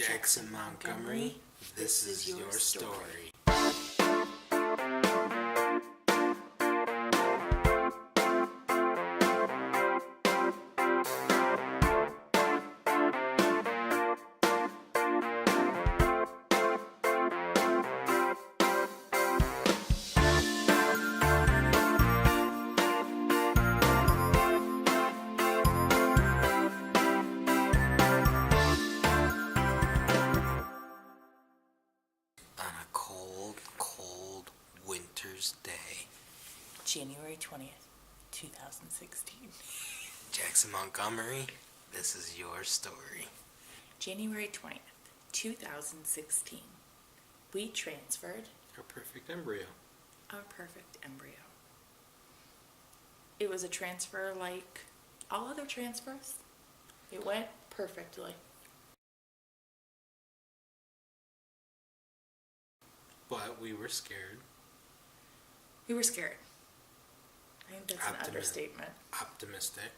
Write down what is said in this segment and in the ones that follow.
Jaxson, Montgomery, this is your story. Winter's Day, January 20th, 2016. Jaxson, Montgomery, this is your story. January 20th, 2016. We transferred Our perfect embryo. our perfect embryo. It was a transfer like all other transfers. It went perfectly. But we were scared. We were scared. I think that's an understatement. Optimistic.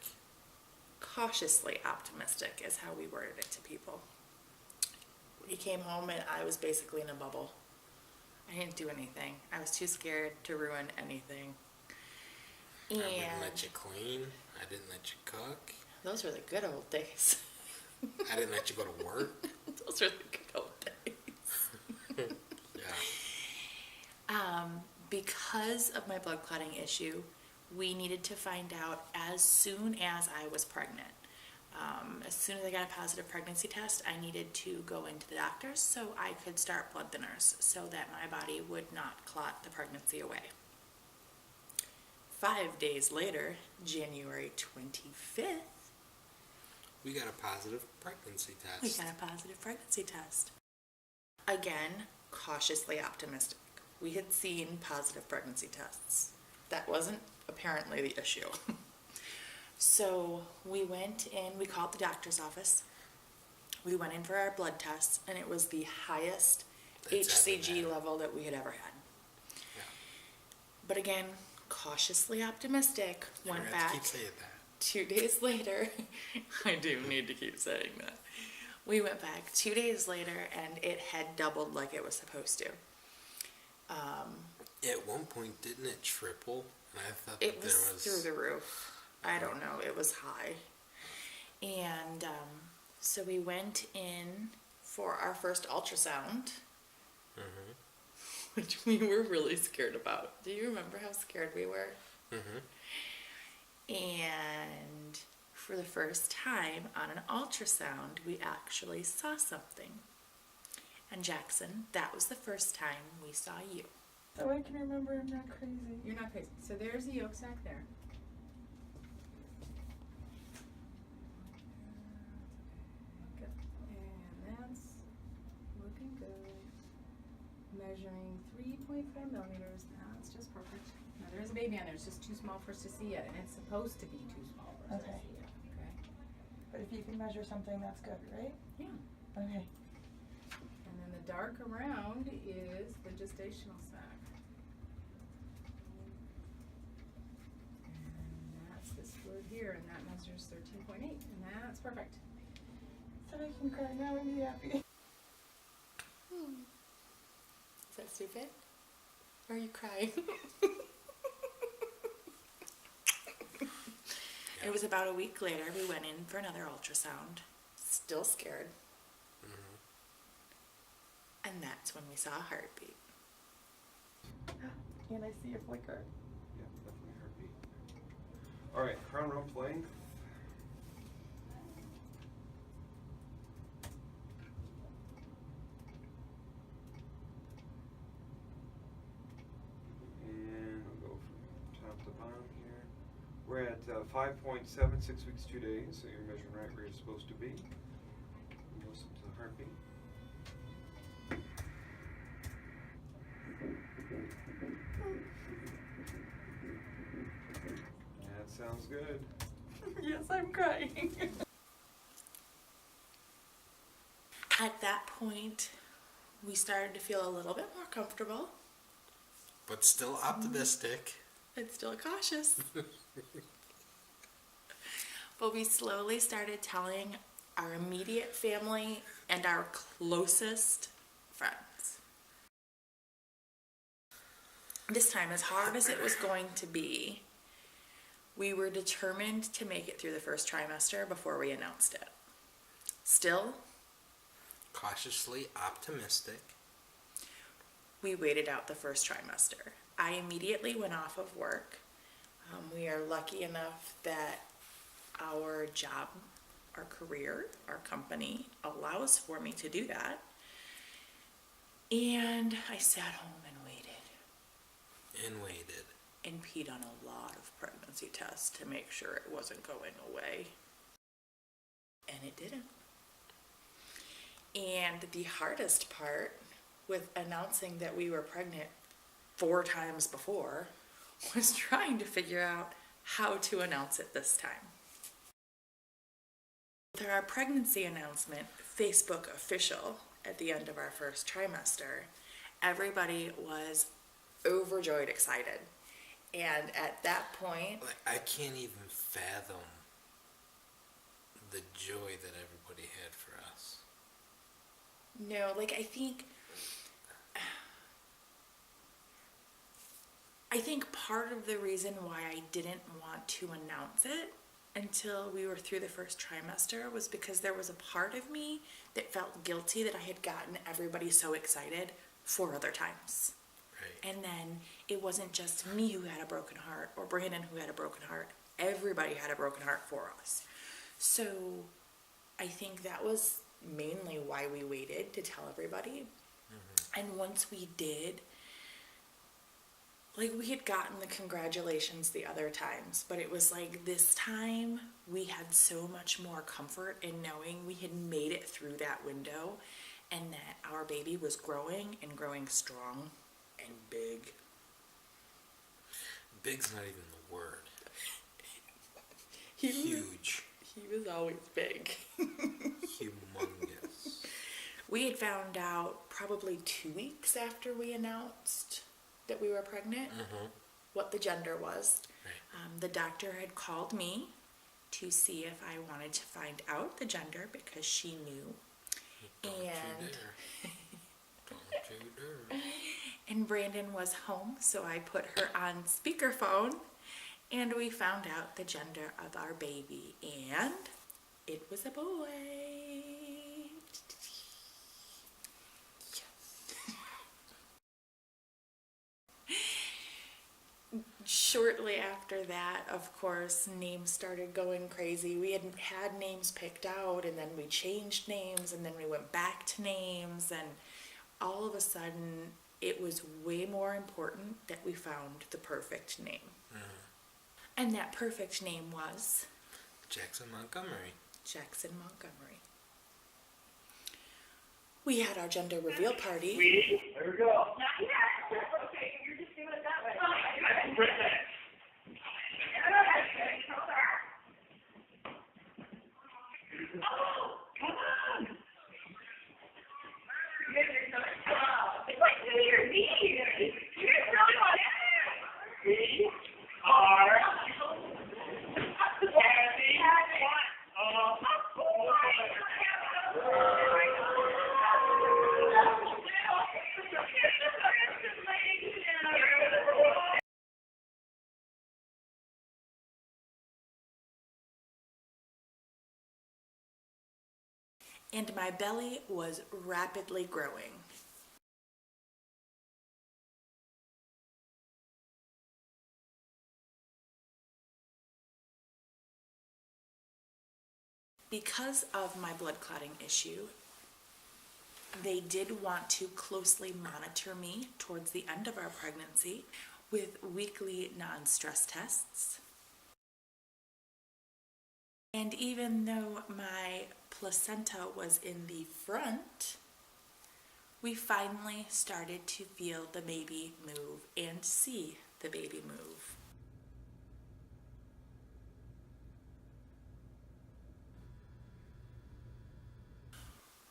Cautiously optimistic is how we worded it to people. We came home and I was basically in a bubble. I didn't do anything. I was too scared to ruin anything. I wouldn't let you clean. I didn't let you cook. Those were the good old days. I didn't let you go to work. Those were the good old days. Yeah. Because of my blood clotting issue, we needed to find out as soon as I was pregnant. As soon as I got a positive pregnancy test, I needed to go into the doctor's so I could start blood thinners so that my body would not clot the pregnancy away. 5 days later, January 25th, we got a positive pregnancy test. Again, cautiously optimistic. We had seen positive pregnancy tests. That wasn't apparently the issue. So we went in, we called the doctor's office. We went in for our blood tests, and it was the highest HCG level that we had ever had. Yeah. But again, cautiously optimistic, went back. Keep saying that. 2 days later, I do need to keep saying that. We went back 2 days later, and it had doubled like it was supposed to. At one point, didn't it triple? And I thought it was through the roof. I don't know. It was high. And so we went in for our first ultrasound, which we were really scared about. Do you remember how scared we were? And for the first time on an ultrasound, we actually saw something. And Jaxson, that was the first time we saw you. So I can remember I'm not crazy. You're not crazy. So there's the yolk sac there. Good. And that's looking good. Measuring 3.5 millimeters. That's just perfect. Now there is a baby on there. It's just too small for us to see yet. And it's supposed to be too small for us to see yet. Okay. But if you can measure something, that's good, right? Yeah. Okay. And then the dark around is the gestational sac. And that's this fluid here, and that measures 13.8, and that's perfect. So I can cry now and be happy. Is that stupid? Or are you crying? It was about a week later, we went in for another ultrasound. Still scared. And that's when we saw a heartbeat. And I see a flicker. Yeah, definitely heartbeat. Alright, crown rump length. And we'll go from top to bottom here. We're at 5.76 weeks, 2 days, so you're measuring right where you're supposed to be. And listen to the heartbeat. That sounds good. Yes, I'm crying. At that point, we started to feel a little bit more comfortable, But still optimistic. but still cautious. But we slowly started telling our immediate family and our closest friends. This time, as hard as it was going to be, we were determined to make it through the first trimester before we announced it. Still, Cautiously optimistic. we waited out the first trimester. I immediately went off of work. We are lucky enough that our job, our career, our company allows for me to do that. And I sat home and waited and peed on a lot of pregnancy tests to make sure it wasn't going away. And it didn't. And the hardest part with announcing that we were pregnant 4 times before was trying to figure out how to announce it this time. With our pregnancy announcement, Facebook official, at the end of our first trimester, everybody was overjoyed excited. And at that point, Like, I can't even fathom the joy that everybody had for us. no, like I think part of the reason why I didn't want to announce it until we were through the first trimester was because there was a part of me that felt guilty that I had gotten everybody so excited 4 other times. Right. And then it wasn't just me who had a broken heart or Brandon who had a broken heart. Everybody had a broken heart for us. So I think that was mainly why we waited to tell everybody. Mm-hmm. And once we did, like, we had gotten the congratulations the other times, but it was like this time we had so much more comfort in knowing we had made it through that window and that our baby was growing and growing strong and big. Big's not even the word. Huge. He was always big. Humongous. We had found out probably 2 weeks after we announced that we were pregnant, what the gender was. Right. The doctor had called me to see if I wanted to find out the gender because she knew. Don't you dare. And Brandon was home, so I put her on speakerphone, and we found out the gender of our baby, and it was a boy. Shortly after that, of course, names started going crazy. We had names picked out, and then we changed names, and then we went back to names, and all of a sudden, it was way more important that we found the perfect name. And that perfect name was Jaxson Montgomery. Jaxson Montgomery. We had our gender reveal party. There we go. Not yet. Okay, you're just doing it that way. Oh, come on. It's like your knees. You really want it. We are and my belly was rapidly growing. Because of my blood clotting issue, they did want to closely monitor me towards the end of our pregnancy with weekly non-stress tests. And even though my placenta was in the front, we finally started to feel the baby move and see the baby move.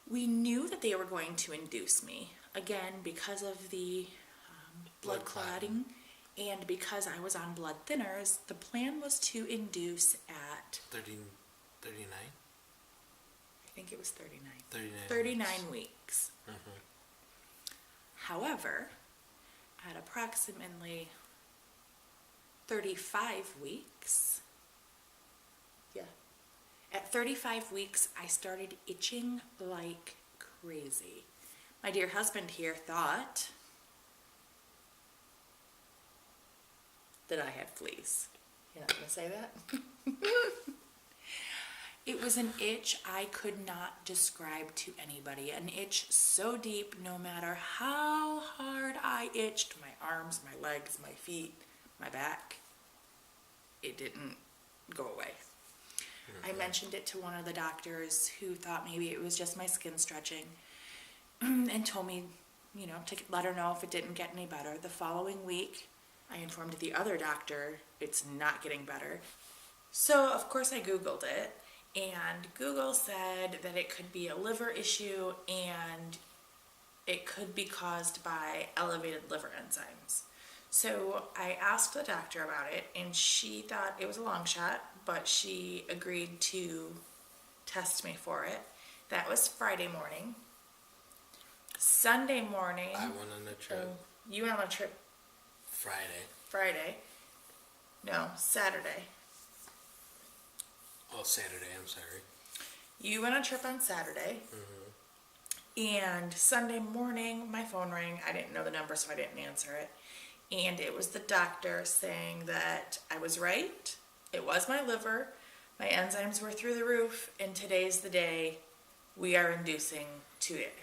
We knew that they were going to induce me, again, because of the blood clotting and because I was on blood thinners. The plan was to induce at 39? think it was 39. 39. 39 weeks. Mhm. However, at approximately 35 weeks, at 35 weeks, I started itching like crazy. My dear husband here thought that I had fleas. You're not gonna say that? It was an itch I could not describe to anybody. An itch so deep, no matter how hard I itched, my arms, my legs, my feet, my back, it didn't go away. I mentioned it to one of the doctors who thought maybe it was just my skin stretching and told me, to let her know if it didn't get any better. The following week, I informed the other doctor it's not getting better. So, of course, I Googled it, and Google said that it could be a liver issue and it could be caused by elevated liver enzymes. So I asked the doctor about it, and she thought it was a long shot, but she agreed to test me for it. That was Friday morning. Sunday morning. I went on a trip. You went on a trip Friday. No, Saturday. Oh, Saturday, I'm sorry. You went on a trip on Saturday. And Sunday morning, my phone rang. I didn't know the number, so I didn't answer it. And it was the doctor saying that I was right. It was my liver. My enzymes were through the roof, and today's the day we are inducing today.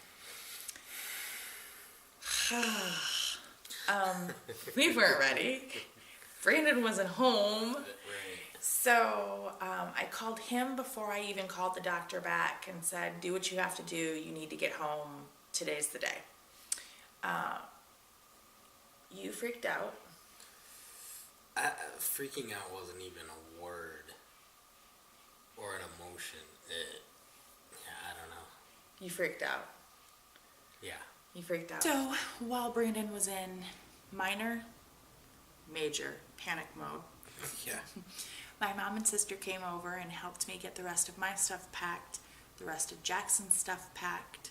We weren't ready. Brandon wasn't home. Right. So I called him before I even called the doctor back and said, do what you have to do. You need to get home. Today's the day. You freaked out. Freaking out wasn't even a word or an emotion. I don't know. You freaked out. Yeah. You freaked out. So while Brandon was in major panic mode, Yeah. my mom and sister came over and helped me get the rest of my stuff packed, the rest of Jackson's stuff packed,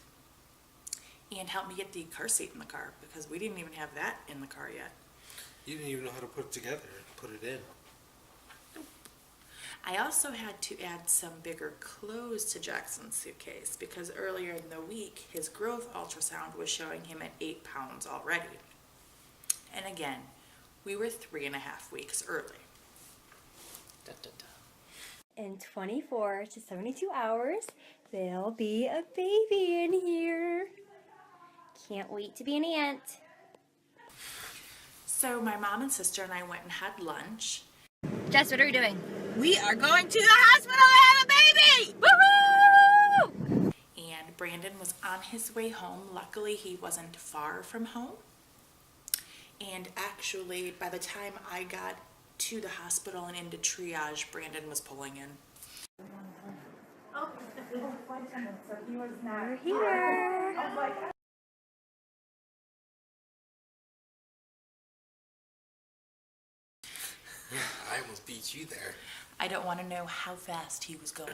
and helped me get the car seat in the car because we didn't even have that in the car yet. You didn't even know how to put it together, put it in. I also had to add some bigger clothes to Jackson's suitcase because earlier in the week, his growth ultrasound was showing him at 8 pounds already. And again, we were 3.5 weeks early. Da, da, da. In 24 to 72 hours, there'll be a baby in here. Can't wait to be an aunt. So my mom and sister and I went and had lunch. Jess, what are we doing? We are going to the hospital to have a baby! Woohoo! And Brandon was on his way home. Luckily, he wasn't far from home. And actually, by the time I got to the hospital and into triage, Brandon was pulling in. We're here. I almost beat you there. I don't want to know how fast he was going.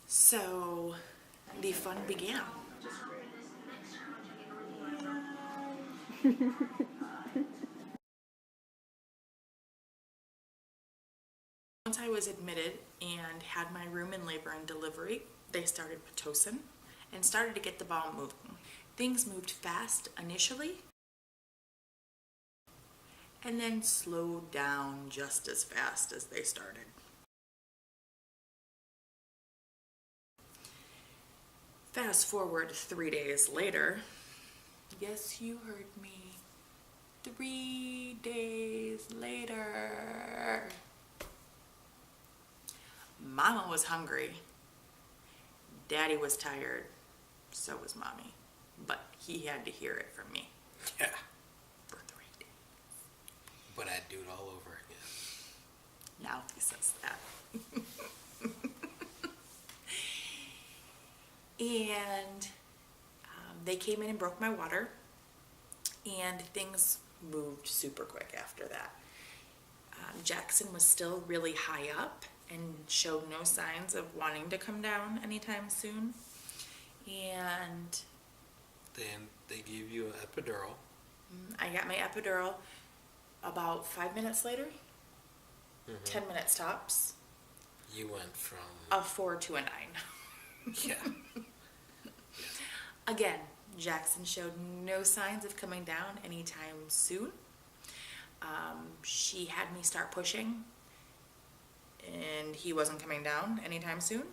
So the fun began. Once I was admitted and had my room in labor and delivery, they started Pitocin and started to get the ball moving. Things moved fast initially and then slowed down just as fast as they started. Fast forward 3 days later. Yes, you heard me. 3 days later. Mama was hungry. Daddy was tired. So was Mommy. But he had to hear it from me. Yeah. For 3 days. But I'd do it all over again. Now he says that. And they came in and broke my water. And things moved super quick after that. Jaxson was still really high up and showed no signs of wanting to come down anytime soon. And Then they gave you an epidural. I got my epidural about 5 minutes later, 10 minutes tops, You went from a 4 to a 9. yeah. Again, Jaxson showed no signs of coming down anytime soon. She had me start pushing, and he wasn't coming down anytime soon.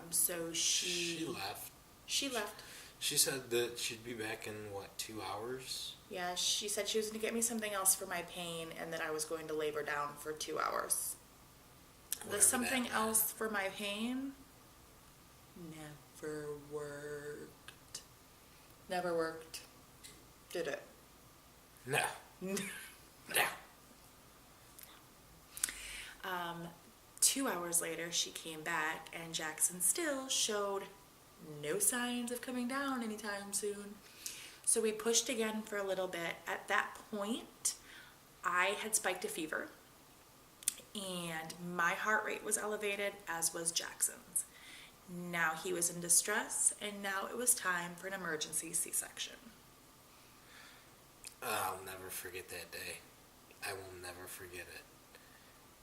So She left. She left. She said that she'd be back in what, 2 hours? Yeah, she said she was going to get me something else for my pain, and that I was going to lay her down for 2 hours. Whatever The something that else for my pain never worked. Never worked. Did it? No. No. 2 hours later, she came back, and Jaxson still showed no signs of coming down anytime soon. So we pushed again for a little bit. At that point, I had spiked a fever, and my heart rate was elevated, as was Jackson's. Now he was in distress, and now it was time for an emergency C-section. I'll never forget that day. I will never forget it.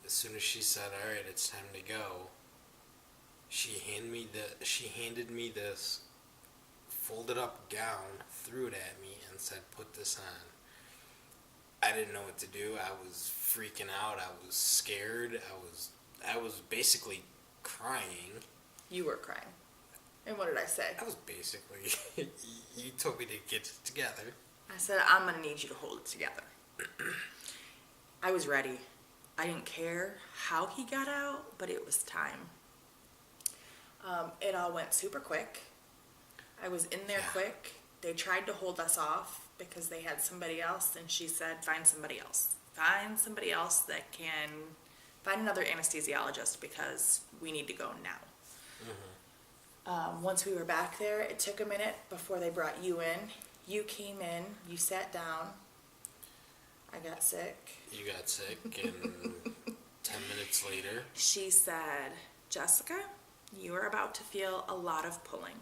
As soon as she said, "All right, it's time to go," she handed me this folded up gown, threw it at me, and said, "Put this on." I didn't know what to do. I was freaking out. I was scared. I was basically crying. You were crying. And what did I say? I was basically you told me to get it together. I said, I'm going to need you to hold it together. I was ready. I didn't care how he got out, but it was time. It all went super quick. I was in there quick. They tried to hold us off because they had somebody else, and she said, find somebody else. Find somebody else that can find another anesthesiologist because we need to go now. Once we were back there, it took a minute before they brought you in. You came in, you sat down. I got sick. You got sick, and 10 minutes later, She said, Jessica, you are about to feel a lot of pulling,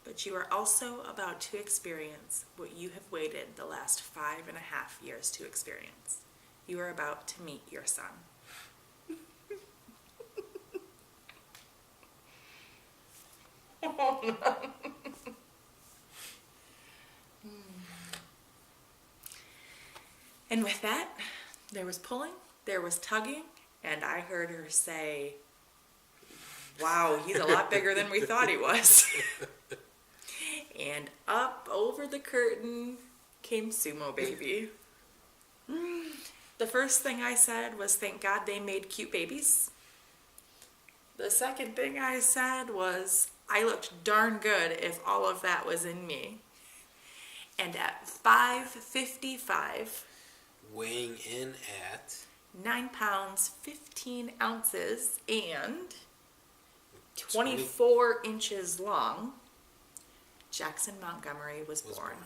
but you are also about to experience what you have waited the last 5.5 years to experience. You are about to meet your son. Oh, no. And with that, there was pulling, there was tugging, and I heard her say, wow, he's a lot bigger than we thought he was. And up over the curtain came Sumo Baby. The first thing I said was, thank God they made cute babies. The second thing I said was, I looked darn good if all of that was in me. And at 5:55, weighing in at 9 pounds, 15 ounces, and 24 inches long, Jaxson Montgomery was born.